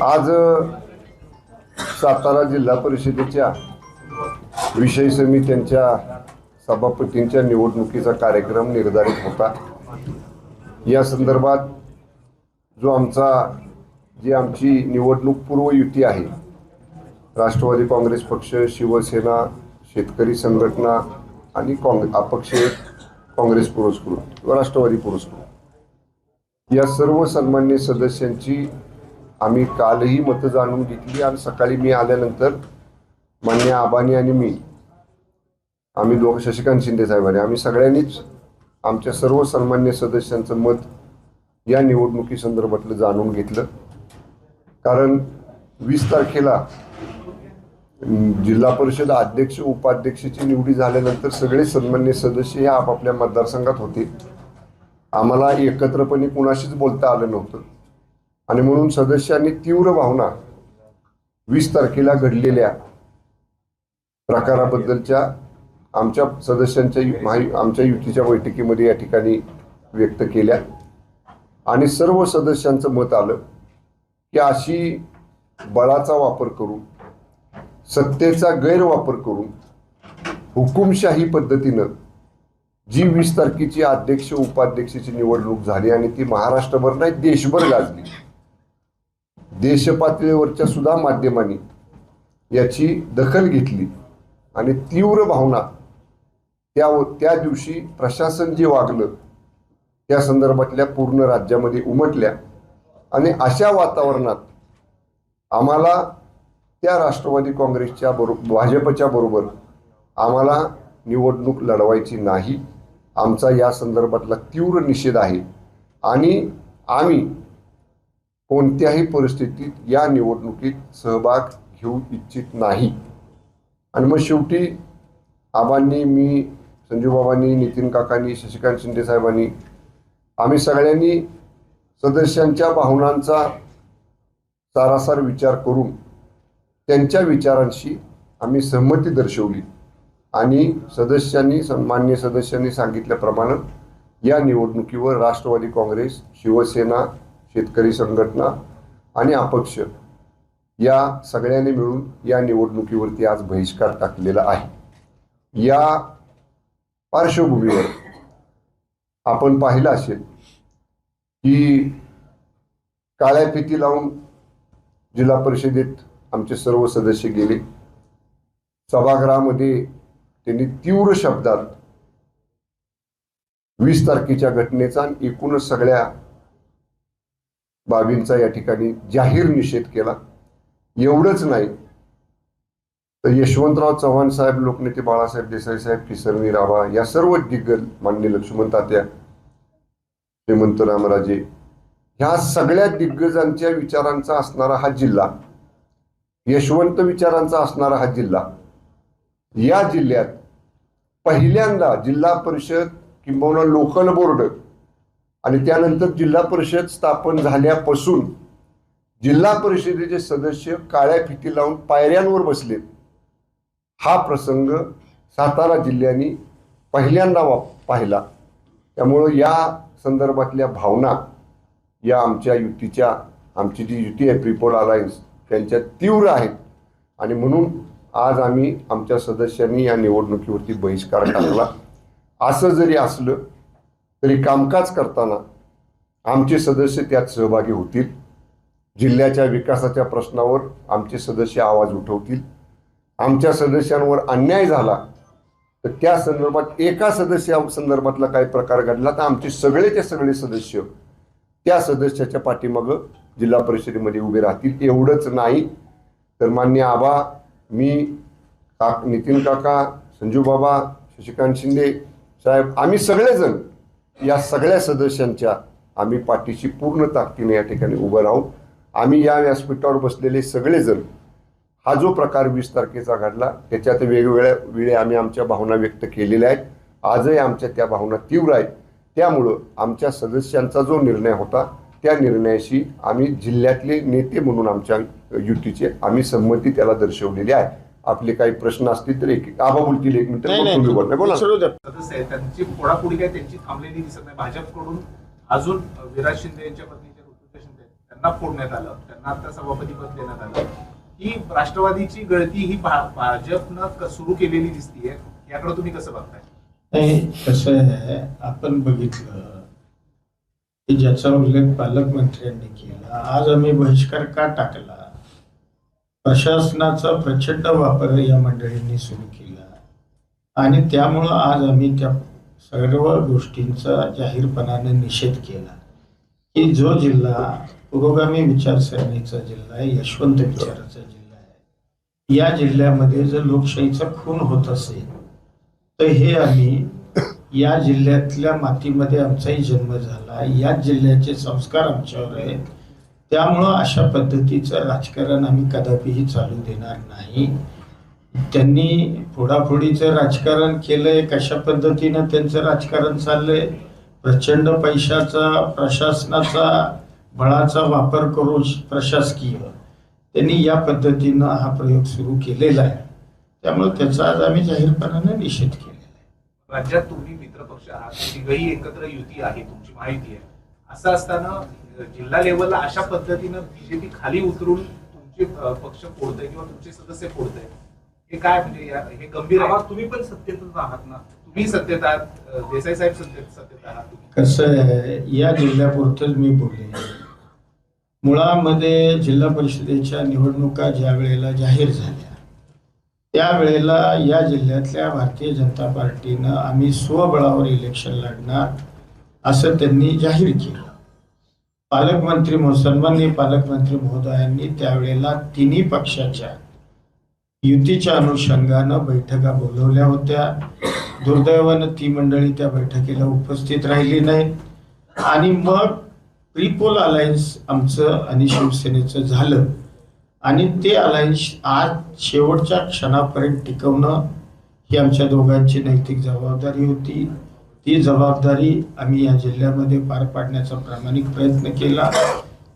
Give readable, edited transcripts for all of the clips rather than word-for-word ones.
आज सातारा जिल्हा परिषदेच्या विषय समित्यांच्या सभापतींच्या निवडणुकीचा कार्यक्रम निर्धारित होता। या संदर्भात जो आमची निवडणूक पूर्व युती आहे, राष्ट्रवादी काँग्रेस पक्ष, शिवसेना, शेतकरी संघटना आणि अपक्ष काँग्रेस पुरस्कृत व राष्ट्रवादी पुरस्कृत, या सर्व सन्मान्य सदस्यांची आम्ही कालही मतं जाणून घेतली आणि सकाळी मी आल्यानंतर मान्य आबानी आणि आम्ही दोघं, शशिकांत शिंदे साहेबांनी, आम्ही सगळ्यांनीच आमच्या सर्व सन्मान्य सदस्यांचं मत या निवडणुकी संदर्भातलं जाणून घेतलं। कारण 20 तारखेला जिल्हा परिषद अध्यक्ष उपाध्यक्षाची निवडी झाल्यानंतर सगळे सन्मान्य सदस्य हे आपापल्या मतदारसंघात होते। आम्हाला एकत्रपणे कुणाशीच बोलता आलं नव्हतं आणि म्हणून सदस्यांनी तीव्र भावना 20 तारखेला घडलेल्या प्रकाराबद्दलच्या आमच्या सदस्यांच्या आमच्या युतीच्या बैठकीमध्ये या ठिकाणी व्यक्त केल्या आणि सर्व सदस्यांचं मत आलं की अशी बळाचा वापर करून, सत्तेचा गैरवापर करून, हुकुमशाही पद्धतीनं जी 20 तारखेची अध्यक्ष उपाध्यक्षाची निवडणूक झाली आणि ती महाराष्ट्रभर नाही देशभर गाजली, देशपातळीवरच्या सुद्धा माध्यमांनी याची दखल घेतली आणि तीव्र भावना त्या दिवशी प्रशासन जे वागलं त्या संदर्भातल्या पूर्ण राज्यामध्ये उमटल्या आणि अशा वातावरणात आम्हाला त्या राष्ट्रवादी काँग्रेसच्या भाजपच्या बरोबर आम्हाला निवडणूक लढवायची नाही। आमचा या संदर्भातला तीव्र निषेध आहे आणि आम्ही कोणत्याही परिस्थितीत या निवडणुकीत सहभाग घेऊ इच्छित नाही। आणि मग शेवटी आबांनी, मी, संजूबाबांनी, नितीन काकांनी, शशिकांत शिंदे साहेबांनी, आम्ही सगळ्यांनी सदस्यांच्या भावनांचा सारासार विचार करून त्यांच्या विचारांशी आम्ही सहमती दर्शवली आणि मान्य सदस्यांनी सांगितल्याप्रमाणे या निवडणुकीवर राष्ट्रवादी काँग्रेस, शिवसेना, शेतकरी संघटना आणि अपक्ष या सगळ्यांनी मिळून या निवडणुकीवरती आज बहिष्कार टाकलेला आहे। या पार्श्वभूमीवर आपण पाहिलं असेल की काळ्या फिती लावून जिल्हा परिषदेत आमचे सर्व सदस्य गेले। सभागृहामध्ये त्यांनी तीव्र शब्दात 20 तारखेच्या घटनेचा आणि एकूणच सगळ्या बाबींचा या ठिकाणी जाहीर निषेध केला। एवढंच नाही तर यशवंतराव चव्हाण साहेब, लोकनेते बाळासाहेब देसाई साहेब, किसरनी राभा या सर्व दिग्गज, मान्य लक्ष्मण तात्या, हेमंत रामराजे, ह्या सगळ्या दिग्गजांच्या विचारांचा असणारा हा जिल्हा, यशवंत विचारांचा असणारा हा जिल्हा, या जिल्ह्यात पहिल्यांदा जिल्हा परिषद किंबहुना लोकल बोर्ड आणि त्यानंतर जिल्हा परिषद स्थापन झाल्यापासून जिल्हा परिषदेचे सदस्य काळ्या फिती लावून पायऱ्यांवर बसले, हा प्रसंग सातारा जिल्ह्याने पहिल्यांदा पाहिला। त्यामुळं या संदर्भातल्या भावना या आमच्या युतीच्या, आमची जी युती आहे पीपल अलायन्स, त्यांच्या तीव्र आहेत आणि म्हणून आज आम्ही आमच्या सदस्यांनी या निवडणुकीवरती बहिष्कार टाकला। असं जरी असलं तरी कामकाज करताना आमचे सदस्य त्यात सहभागी होतील, जिल्ह्याच्या विकासाच्या प्रश्नावर आमचे सदस्य आवाज उठवतील, आमच्या सदस्यांवर अन्याय झाला तर त्या संदर्भात एका सदस्या संदर्भातला काही प्रकार घडला तर आमचे सगळेचे सगळे सदस्य त्या सदस्याच्या पाठीमागं जिल्हा परिषदेमध्ये उभे राहतील। एवढंच नाही तर मान्य आबा, मी, नितीन काका, संजूबाबा, शशिकांत शिंदे साहेब, आम्ही सगळेजण या सगळ्या सदस्यांच्या आम्ही पाठीशी पूर्ण ताकदीने या ठिकाणी उभं राहू। आम्ही या व्यासपीठावर बसलेले सगळेजण हा जो प्रकार 20 तारखेचा घडला त्याच्यात वेगवेगळ्या वेळी आम्ही आमच्या भावना व्यक्त केलेल्या आहेत। आजही आमच्या त्या भावना तीव्र आहेत। त्यामुळं आमच्या सदस्यांचा जो निर्णय होता त्या निर्णयाशी आम्ही जिल्ह्यातले नेते म्हणून आमच्या युतीचे आम्ही संमती त्याला दर्शवलेली आहे। आपले काही प्रश्न असतील तर एक आबा बोलतील, 1 मिनिट तुम्ही बोला। सदस्य त्यांची फोडाफोडी काय त्यांची थांबलेली दिसत नाही। भाजपकडून अजून विराज शिंदे यांच्या पत्नीचे ऋतुजा शिंदे त्यांना फोडण्यात आलं, त्यांना आता सभापतीपद देण्यात आलं, ही राष्ट्रवादीची गळती ही भाजपनं सुरू केलेली दिसतीये, याकडे तुम्ही कसं बघताय? नाही, कसं आहे, आपण बघितलं की ज्याचा उल्लेख पालकमंत्र्यांनी केला, आज आम्ही बहिष्कार का टाकला? प्रशासनाचा प्रचंड वापर या मंडळींनी सुरू केला आणि त्यामुळं आज आम्ही त्या सर्व गोष्टींचा जाहीरपणाने निषेध केला की जो जिल्हा पुरोगामी विचारसरणीचा जिल्हा आहे, यशवंत विचाराचा जिल्हा आहे, या जिल्ह्यामध्ये जर लोकशाहीचा खून होत असेल तर हे आम्ही या जिल्ह्यातल्या मातीमध्ये आमचाही जन्म झाला, याच जिल्ह्याचे संस्कार आमच्यावर आहेत, त्यामुळं अशा पद्धतीचं राजकारण आम्ही कदापिही चालू देणार नाही. त्यांनी फोडाफोडीचं राजकारण केलंय, कशा पद्धतीनं त्यांचं राजकारण चाललंय, प्रचंड पैशाचा प्रशासनाचा बळाचा वापर करून प्रशासकीय त्यांनी या पद्धतीनं हा प्रयोग सुरू केलेला आहे, त्यामुळे त्याचा आज आम्ही जाहीरपणाने निषेध केलेला आहे. राज्यात तुम्ही मित्रपक्ष आहात, तिघही एकत्र युती आहे, तुमची माहिती आहे, असं असताना जिल्हा लेवलला अशा पद्धतीनं बीजेपी खाली उतरून तुमचे पक्ष फोडतंय किंवा तुमचे सदस्य फोडतंय, हे काय म्हणजे हे गंभीर आहे? तुम्ही पण सत्तेतच आहात ना, तुम्ही सत्तेत आहात, देसाई साहेब सत्तेत आहात. कसं आहे, या जिल्ह्यापुरतंच मी बोलले, मुळामध्ये जिल्हा परिषदेच्या निवडणुका ज्या वेळेला जाहीर झाल्या त्यावेळेला या जिल्ह्यातल्या भारतीय जनता पार्टीनं आम्ही स्वबळावर इलेक्शन लढणार असं त्यांनी जाहीर केलं. सन्माननीय पालकमंत्री महोदयांनी त्यावेळेला तिन्ही पक्षाच्या युतीच्या अनुषंगानं बैठका बोलवल्या होत्या. दुर्दैवानं ती मंडळी त्या बैठकीला उपस्थित राहिली नाही आणि मग प्रीपोल अलायन्स आमचं आणि शिवसेनेचं झालं आणि ते अलायन्स आज शेवटच्या क्षणापर्यंत टिकवणं ही आमच्या दोघांची नैतिक जबाबदारी होती. ती जबाबदारी आम्ही या जिल्ह्यामध्ये पार पाडण्याचा प्रामाणिक प्रयत्न केला.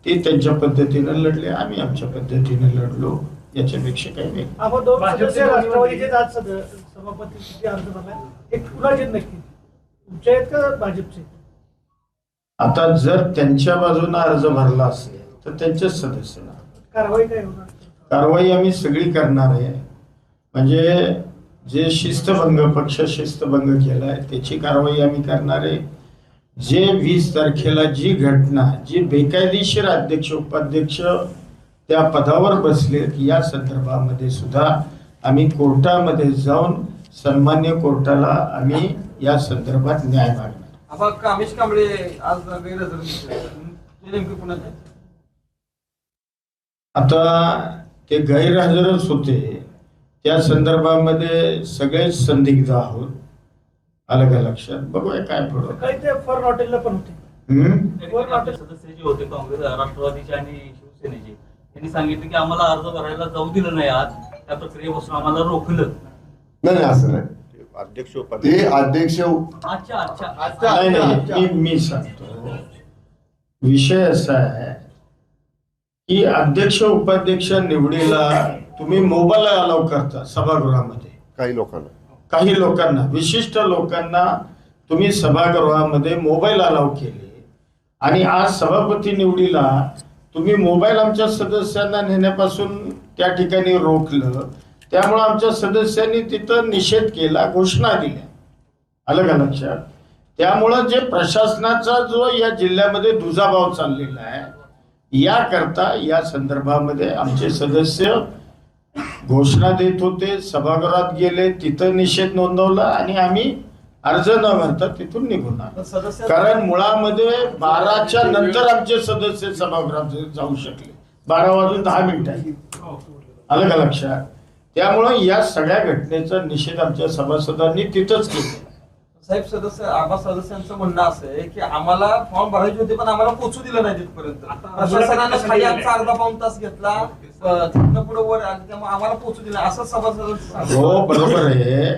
ते त्यांच्या पद्धतीनं लढले, आम्ही आमच्या पद्धतीनं लढलो, याच्यापेक्षा काही नाही. आपण दोन सदस्य राष्ट्रवादीचे आज सभापती अर्ज भरलाय, एक कुणाचे नक्की तुमचे आहेत का भाजपचे? आता जर त्यांच्या बाजूने अर्ज भरला असेल तर त्यांच्याच सदस्यांना कारवाई काय होणार? कारवाई आम्ही सगळी करणार आहे. म्हणजे जे शिस्तभंग पक्ष शिस्तभंग केलाय त्याची कारवाई आम्ही करणार आहे. जे 20 तारखेला जी घटना, जी बेकायदेशीर अध्यक्ष उपाध्यक्ष त्या पदावर बसले, या संदर्भामध्ये सुद्धा आम्ही कोर्टामध्ये जाऊन सन्मान्य कोर्टाला आम्ही या संदर्भात न्याय मागणार. आता कामेश कांबळे आज गैरहजर दिसले, ते नेमके पुण्यात आहेत? आता ते गैरहजरच होते, त्या संदर्भामध्ये सगळेच संदिग्ध आहोत. आलं का लक्षात? बघूया काय पुढं. काही ते फॉर हॉटेलला पण होते. सदस्य जे होते काँग्रेस राष्ट्रवादीचे आणि शिवसेनेचे, त्यांनी सांगितलं की आम्हाला अर्ज भरायला जाऊ दिलं नाही, आज त्या प्रक्रियेपासून आम्हाला रोखलं. नाही असं नाही, अध्यक्ष ते अध्यक्ष अच्छा नाही, मी सांगतो. विषय असा आहे की अध्यक्ष उपाध्यक्ष निवडीला तुम्ही मोबाईल अलाव करता सभागृहामध्ये. काही लोकांना, विशिष्ट लोकांना तुम्ही सभागृहामध्ये मोबाईल अलाव केले आणि आज सभापती निवडीला तुम्ही मोबाईल आमच्या सदस्यांना नेण्यापासून त्या ठिकाणी रोखलं. त्यामुळे आमच्या सदस्यांनी तिथं निषेध केला, घोषणा दिल्या. आलं का लक्षात? त्यामुळं जे प्रशासनाचा जो या जिल्ह्यामध्ये दुजाभाव चाललेला आहे, याकरता या संदर्भामध्ये आमचे सदस्य घोषणा देत होते, सभागृहात गेले, तिथं निषेध नोंदवला आणि आम्ही अर्ज न भरता तिथून निघून आलो. कारण मुळामध्ये 12च्या नंतर आमचे सदस्य सभागृहात जाऊ शकले, 12:10 आलं का लक्षात? त्यामुळं या सगळ्या घटनेचा निषेध आमच्या सभासदांनी तिथंच केला. साहेब, आम्हा सदस्यांचं म्हणणं असं आहे की आम्हाला फॉर्म भरायचे होते पण आम्हाला पोचू दिलं नाही तिथपर्यंत. प्रशासनानं खाली आमचा अर्धा पाऊण तास घेतला, तिथनं पुढे वर आले, त्यामुळे आम्हाला पोचू दिलं असं सभासदांचं. हो, बरोबर आहे.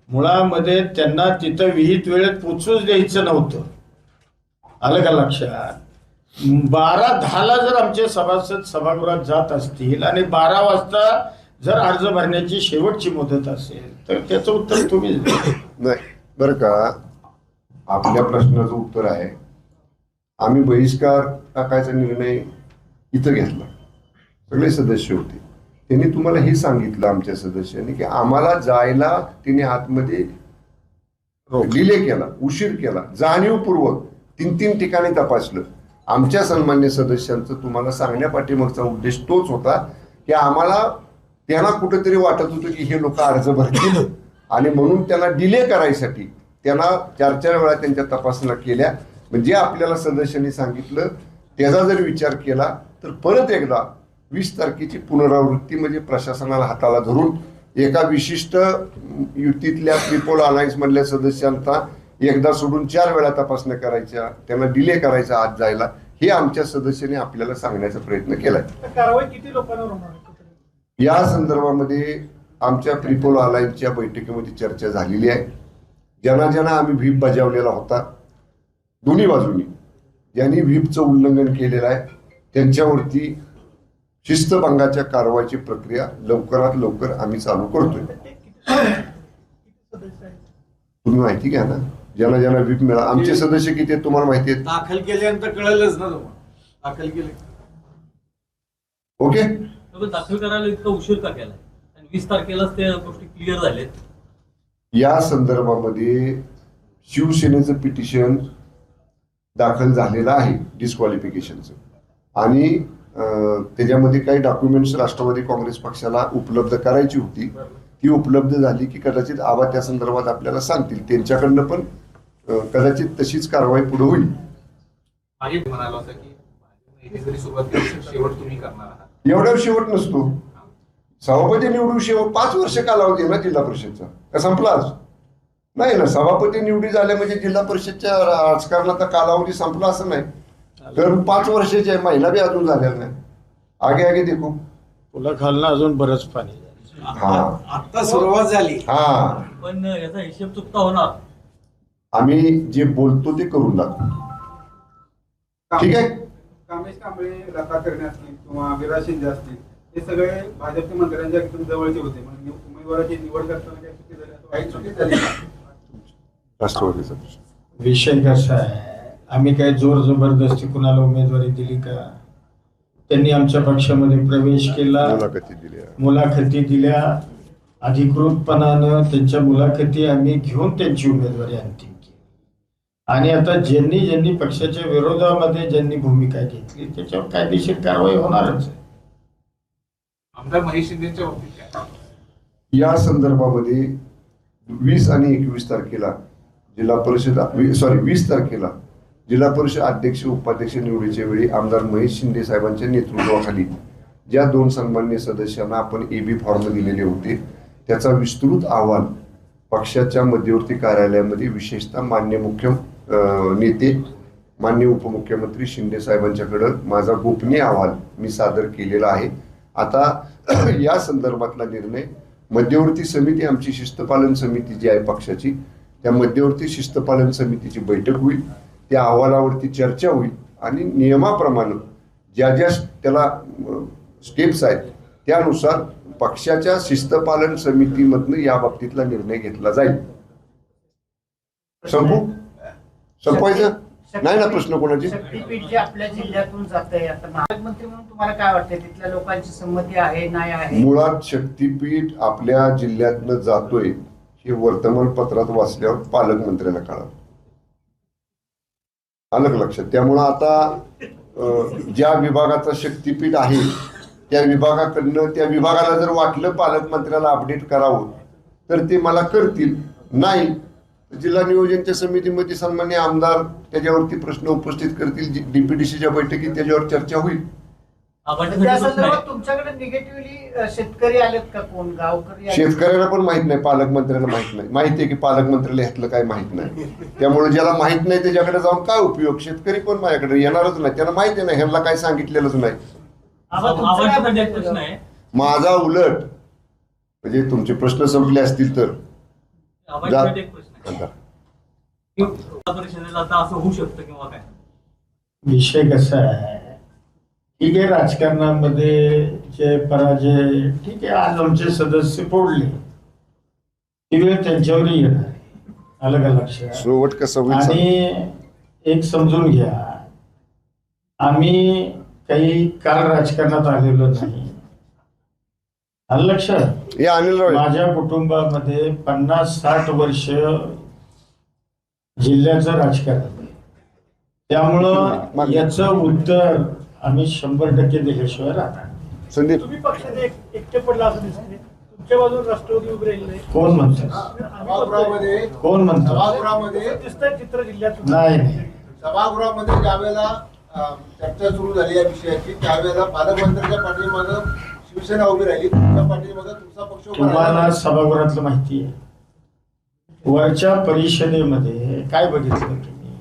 मुळामध्ये त्यांना तिथं विहित वेळेत पोचूच द्यायचं नव्हतं. आलं का लक्षात? 12:10 जर आमचे सभासद सभागृहात जात असतील आणि 12 वाजता जर अर्ज भरण्याची शेवटची मुदत असेल तर त्याचं उत्तर तुम्ही नाही बरं का. आपल्या प्रश्नाचं उत्तर आहे, आम्ही बहिष्कार टाकायचा निर्णय इथं घेतला, सगळे सदस्य होते. त्यांनी तुम्हाला हे सांगितलं आमच्या सदस्यांनी की आम्हाला जायला तिने आतमध्ये डिले केला, उशीर केला, जाणीवपूर्वक 3 ठिकाणी तपासलं. आमच्या सन्मान्य सदस्यांचं तुम्हाला सांगण्यापाठीमागचा उद्देश तोच होता की आम्हाला त्यांना कुठेतरी वाटत होतं की हे लोक अर्ज भरतील आणि म्हणून त्यांना डिले करायसाठी त्यांना 4 वेळा त्यांच्या तपासण्या केल्या. म्हणजे आपल्याला सदस्यांनी सांगितलं त्याचा जर विचार केला तर परत एकदा 20 तारखेची पुनरावृत्ती म्हणजे प्रशासनाला हाताला धरून एका विशिष्ट युतीतल्या पीपल अलायन्स मधल्या सदस्यांना एकदा सोडून 4 वेळा तपासण्या करायच्या, त्यांना डिले करायचा आत जायला, हे आमच्या सदस्यांनी आपल्याला सांगण्याचा प्रयत्न केलाय. तर कारवाई किती लोकांवर होणार आहे? या संदर्भामध्ये आमच्या पीपल अलायन्सच्या बैठकीमध्ये चर्चा झालेली आहे. ज्यांना आम्ही व्हीप बजावलेला होता दोन्ही बाजूनी, ज्यांनी व्हीपचं उल्लंघन केलेलं आहे त्यांच्यावरती शिस्तभंगाच्या कारवाईची प्रक्रिया लवकरात लवकर आम्ही चालू करतोय. सदस्य आहेत? तुम्ही माहिती घ्या ना, ज्यांना व्हीप मिळाला. आमचे सदस्य किती आहेत तुम्हाला माहिती आहेत? दाखल केल्यानंतर कळलंच ना तुम्हाला, दाखल केले. ओके, पण दाखल करायला इतका उशीर का केलाय आणि 20 तारखेलाच त्या गोष्टी क्लिअर झाल्यात. या संदर्भामध्ये शिवसेनेचं पिटिशन दाखल झालेलं आहे डिस्क्वालिफिकेशनचं, आणि त्याच्यामध्ये काही डॉक्युमेंट्स राष्ट्रवादी काँग्रेस पक्षाला उपलब्ध करायची होती. ती उपलब्ध झाली की कदाचित आबा त्या संदर्भात आपल्याला सांगतील. त्यांच्याकडनं पण कदाचित तशीच कारवाई पुढे होईल. मागे म्हणाला होता की भाजपने जरी सुरुवात केली तर शेवट तुम्ही करणार आहात. एवढ्यावर शेवट नसतो. सभापती निवडून शेवट 5 वर्ष कालावधी आहे ना जिल्हा परिषदचा, का संपलाच नाही ना. सभापती निवडी झाल्या म्हणजे जिल्हा परिषदच्या राजकारणाचा कालावधी संपला असं नाही. तर 5 वर्षाचे आहे, महिना बी अजून झालेला नाही. आगे देखू, तुला खालनं अजून बरंच पाणी आहे. हा आता सुरुवात झाली. हा पण याचा हिशेब चुकता होणार. आम्ही जे बोलतो ते करून दाखवू. ठीक आहे. कामेश कांबळे, लता करणे असतील किंवा विराज शिंदे असतील, हे सगळे भाजपच्या मंत्र्यांच्या एकदम जवळचे होते. म्हणजे उमेदवाराची निवड करताना काही चुकी झाली असं काही चुकी झाली का? राष्ट्रवादीचा प्रश्न. विषय कसा आहे, आम्ही काय जोर जबरदस्ती कुणाला उमेदवारी दिली का? त्यांनी आमच्या पक्षामध्ये प्रवेश केला, मुलाखती दिल्या, मुलाखती दिल्या, अधिकृतपणानं त्यांच्या मुलाखती आम्ही घेऊन त्यांची उमेदवारी अंतिम केली. आणि आता ज्यांनी पक्षाच्या विरोधामध्ये ज्यांनी भूमिका घेतली त्याच्यावर कायदेशीर कारवाई होणारच आहे. आमदार महेश शिंदेच्या बाबतीत काय? या संदर्भामध्ये 20 आणि 21 तारखेला जिल्हा परिषद 20 तारखेला जिल्हा परिषद अध्यक्ष उपाध्यक्ष निवडीच्या वेळी आमदार महेश शिंदे साहेबांच्या नेतृत्वाखाली ज्या 2 सन्मान्य सदस्यांना आपण AB फॉर्म दिलेले होते त्याचा विस्तृत अहवाल पक्षाच्या मध्यवर्ती कार्यालयामध्ये विशेषतः मान्य मुख्य नेते मान्य उपमुख्यमंत्री शिंदे साहेबांच्याकडं माझा गोपनीय अहवाल मी सादर केलेला आहे. आता या संदर्भातला निर्णय मध्यवर्ती समिती, आमची शिस्तपालन समिती जी आहे पक्षाची, त्या मध्यवर्ती शिस्तपालन समितीची बैठक होईल. त्या अहवालावरती चर्चा होईल आणि नियमाप्रमाणे ज्या त्याला स्टेप्स आहेत त्यानुसार पक्षाच्या शिस्तपालन समितीमधनं या बाबतीतला निर्णय घेतला जाईल. संपवायचं नाही ना प्रश्न कोणाची? शक्तीपीठ जे आपल्या जिल्ह्यातून जात आहे, आता पालकमंत्री म्हणून तुम्हाला काय वाटतंय, तिथल्या लोकांची संमती आहे नाही आहे? मुळात शक्तीपीठ आपल्या जिल्ह्यातनं जातोय हे वर्तमानपत्रात वाचल्यावर पालकमंत्र्यांना कळालं, आलं का लक्षात? त्यामुळं आता ज्या विभागाचा शक्तीपीठ आहे त्या विभागाकडनं त्या विभागाला जर वाटलं पालकमंत्र्याला अपडेट करावं तर ते मला करतील, नाही जिल्हा नियोजनच्या समितीमध्ये सन्मान्य आमदार त्याच्यावरती प्रश्न उपस्थित करतील, DPDCच्या बैठकीत त्याच्यावर चर्चा होईल. त्या संदर्भात तुमच्याकडे निगेटिव्हली शेतकरी आलेत का, कोण गावकरी आलेत? शेतकऱ्याला पण माहित नाही, पालकमंत्र्यांना माहित नाही. माहिती आहे की पालकमंत्र्याला ह्यातलं काय माहित नाही. त्यामुळे ज्याला माहित नाही त्याच्याकडे जाऊन काय उपयोग? शेतकरी पण माझ्याकडे येणारच नाही, त्यांना माहिती नाही, ह्याला काय सांगितलेलंच नाही. आवाजासाठी एक प्रश्न आहे. माझा उलट म्हणजे तुमचे प्रश्न संपले असतील तर आवाजासाठी एक प्रश्न आहे. परिषदेला आता असं होऊ शकतं किंवा काय? विषय कसा आहे, ठीक आहे, राजकारणामध्ये जे पराजय, ठीक आहे, आज आमचे सदस्य फोडले, ती वेळ त्यांच्यावरही येणार आहे, आलं का लक्षात? शेवट कसं होईल? आणि एक समजून घ्या, आम्ही काही काल राजकारणात आलेलो नाही. आलं लक्षात? हे अनिल राव माझ्या कुटुंबामध्ये 50-60 वर्ष जिल्ह्याचं राजकारण आहे. त्यामुळं याचं उत्तर आम्ही 100% दिल्याशिवाय राहणार नाही. संदीप तुम्ही पक्षाचे एकटे पडला असं दिसते. तुमच्या बाजूला राष्ट्रवादी उभी राहिली नाही. कोण म्हणतं? सभागृहामध्ये कोण म्हणतं? सभागृहामध्ये दिसतंय चित्र जिल्ह्यात. नाही. सभागृहामध्ये ज्यावेळेला चर्चा सुरू झाली या विषयाची त्यावेळेला पालकमंत्र्यांच्या पाठीमागं शिवसेना उभी राहिली, तुमच्या पाठीमागं तुमचा पक्ष उभा तुम्हाला राहिला. सभागृहातलं माहिती आहे. वरच्या परिषदेमध्ये काय बघितलं तुम्ही?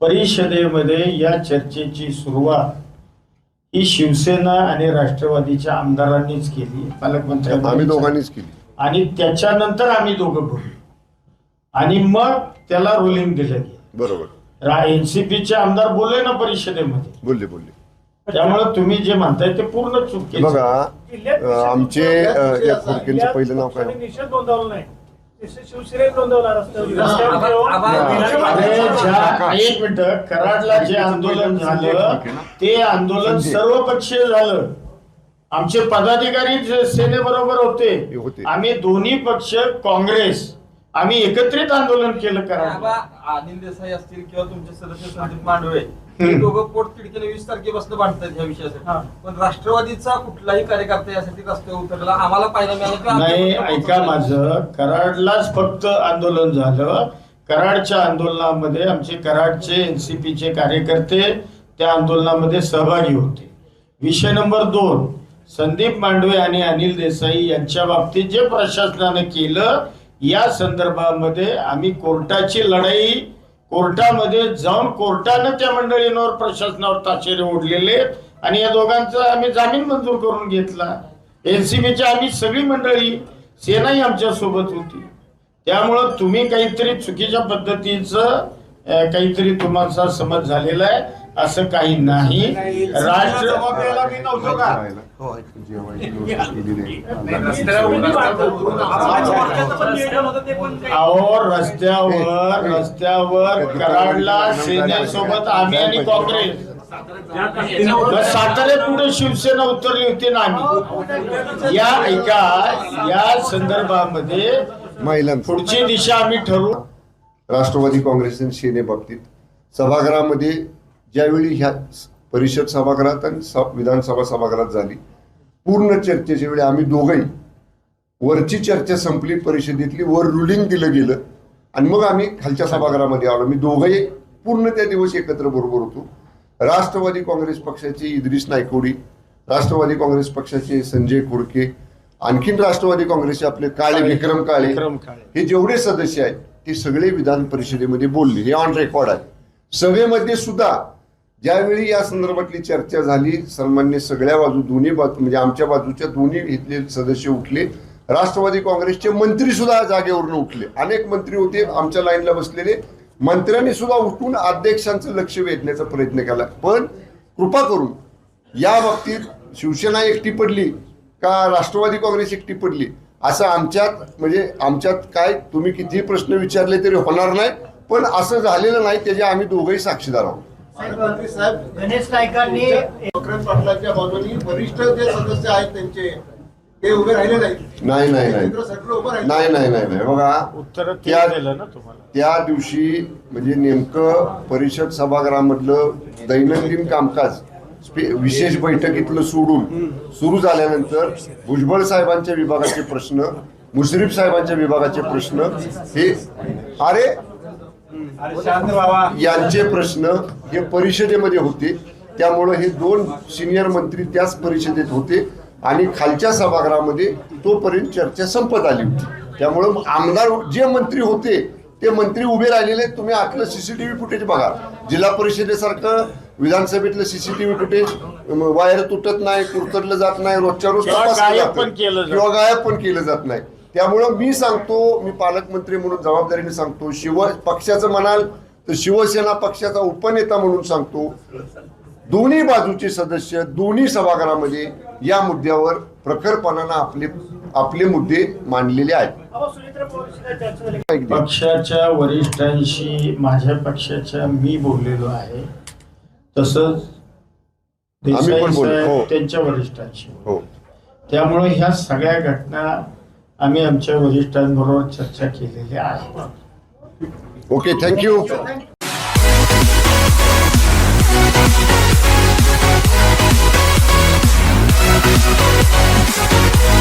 परिषदेमध्ये या चर्चेची सुरुवात ही शिवसेना आणि राष्ट्रवादीच्या आमदारांनीच केली, पालकमंत्री आम्ही दोघांनीच केली. आणि त्याच्यानंतर आम्ही दोघं बोललो आणि मग त्याला रुलिंग दिलं गेलं. बरोबर एनसीपीचे आमदार बोलले ना परिषदेमध्ये. बोलले. त्यामुळे तुम्ही जे म्हणताय ते पूर्ण चुकीचं. बघा आमचे या खोडकेंचं पहिलं नाव काय? निषेध नोंदवला नाही. शिवसेनेने नोंदवला रस्त्यावर. अरे एक मिनिट, कराडला जे आंदोलन झालं ते आंदोलन सर्वपक्षीय झालं. आमचे पदाधिकारी सेनेबरोबर होते. आम्ही दोन्ही पक्ष काँग्रेस आम्ही एकत्रित आंदोलन केलं. कराडला अनिल देसाई असतील किंवा तुमचे सदस्य संदीप मांडवे हे दोघं पोट तिडकीने 20 तारखेपासून भांडतात ह्या विषयासाठी. पण राष्ट्रवादीचा कुठलाही कार्यकर्ता यासाठी रस्त्यावर उतरला आम्हाला पाहायला मिळालं नाही. ऐका माझं, कराडलाच फक्त आंदोलन झालं. कराडच्या आंदोलनामध्ये आमचे कराडचे एनसीपीचे कार्यकर्ते त्या आंदोलनामध्ये सहभागी होते. विषय नंबर 2, संदीप मांडवे आणि अनिल देसाई यांच्या बाबतीत जे प्रशासनाने केलं या संदर्भामध्ये आम्ही कोर्टाची लढाई, कोर्टामध्ये जाऊन कोर्टानं त्या मंडळींवर प्रशासनावर ताशेरे ओढलेले आणि या दोघांचा आम्ही जामीन मंजूर करून घेतला. एनसीबीची आम्ही सगळी मंडळी, सेनाही आमच्या सोबत होती. त्यामुळं तुम्ही काहीतरी चुकीच्या पद्धतीचं काहीतरी तुम्हाला समज झालेला आहे, असं काही नाही. राष्ट्र अहो रस्त्यावर कराडला सेनेसोबत आम्ही आणि काँग्रेस, साताऱ्यात कुठे शिवसेना उतरली होती ना आम्ही. या संदर्भामध्ये महिलांचं पुढची दिशा आम्ही ठरवू. राष्ट्रवादी काँग्रेस आणि सेने बाबतीत सभागृहामध्ये ज्यावेळी ह्या परिषद सभागृहात आणि विधानसभा सभागृहात झाली, पूर्ण चर्चेच्या वेळी आम्ही दोघंही, वरची चर्चा संपली परिषदेतली, वर रुलिंग दिलं गेलं आणि मग आम्ही खालच्या सभागृहामध्ये आलो. मी दोघंही पूर्ण त्या दिवस एकत्र बरोबर होतो. राष्ट्रवादी काँग्रेस पक्षाचे इद्रिस नायकोडी, राष्ट्रवादी काँग्रेस पक्षाचे संजय खोडके, आणखीन राष्ट्रवादी काँग्रेसचे आपले काळे विक्रम काळे, हे जेवढे सदस्य आहेत ते सगळे विधान परिषदेमध्ये बोलले. हे ऑन रेकॉर्ड आहे. सभेमध्ये सुद्धा ज्यावेळी या संदर्भातली चर्चा झाली, सन्मान्य सगळ्या बाजू, दोन्ही बाजू म्हणजे आमच्या बाजूच्या दोन्ही इथले सदस्य उठले. राष्ट्रवादी काँग्रेसचे मंत्री सुद्धा जागेवरून उठले. अनेक मंत्री होते आमच्या लाईनला बसलेले, मंत्र्यांनी सुद्धा उठून अध्यक्षांचं लक्ष वेधण्याचा प्रयत्न केला. पण कृपा करून या बाबतीत शिवसेना एकटी पडली का राष्ट्रवादी काँग्रेस एकटी पडली असं आमच्यात काय तुम्ही कितीही प्रश्न विचारले तरी होणार नाही. पण असं झालेलं नाही, त्याचे आम्ही दोघंही साक्षीदार आहोत. पालकमंत्री साहेब, गणेश नाईकांनी विक्रम पाटलांच्या बाजूनी वरिष्ठ जे सदस्य आहेत त्यांचे ते उभे राहिले नाहीत. नाही उभं राहिले. नाही. बघा उत्तर दिलं ना तुम्हाला. त्या दिवशी म्हणजे नेमकं परिषद सभागृहामधलं दैनंदिन कामकाज विशेष बैठकीतलं सोडून सुरू झाल्यानंतर भुजबळ साहेबांच्या विभागाचे प्रश्न, मुश्रीफ साहेबांच्या विभागाचे प्रश्न, हे यांचे प्रश्न हे परिषदेमध्ये होते. त्यामुळे हे 2 सिनियर मंत्री त्याच परिषदेत होते आणि खालच्या सभागृहामध्ये तोपर्यंत चर्चा संपत आली होती. त्यामुळं आमदार जे मंत्री होते ते मंत्री उभे राहिलेले. तुम्ही आतलं सीसीटीव्ही फुटेज बघा. जिल्हा परिषदेसारखं विधानसभेतलं सीसीटीव्ही फुटेज वायर तुटत नाही, कुरतडलं जात नाही, रोजच्या रोज किंवा गायब पण केलं जात नाही. त्यामुळं मी सांगतो, मी पालकमंत्री म्हणून जबाबदारीने सांगतो, पक्षाचं म्हणाल तर शिवसेना पक्षाचा उपनेता म्हणून सांगतो, दोन्ही बाजूचे सदस्य दोन्ही सभागृहामध्ये या मुद्द्यावर प्रखरपणानं आपले मुद्दे मांडलेले आहेत. पक्षाच्या वरिष्ठांशी माझ्या पक्षाच्या मी बोललेलो आहे. तसंच देसाई पण बोललो. साहेब हो. त्यांच्या वरिष्ठांशी. हो. त्यामुळे ह्या सगळ्या घटना आम्ही आमच्या वरिष्ठांबरोबर चर्चा केलेल्या आहेत. Okay, thank you.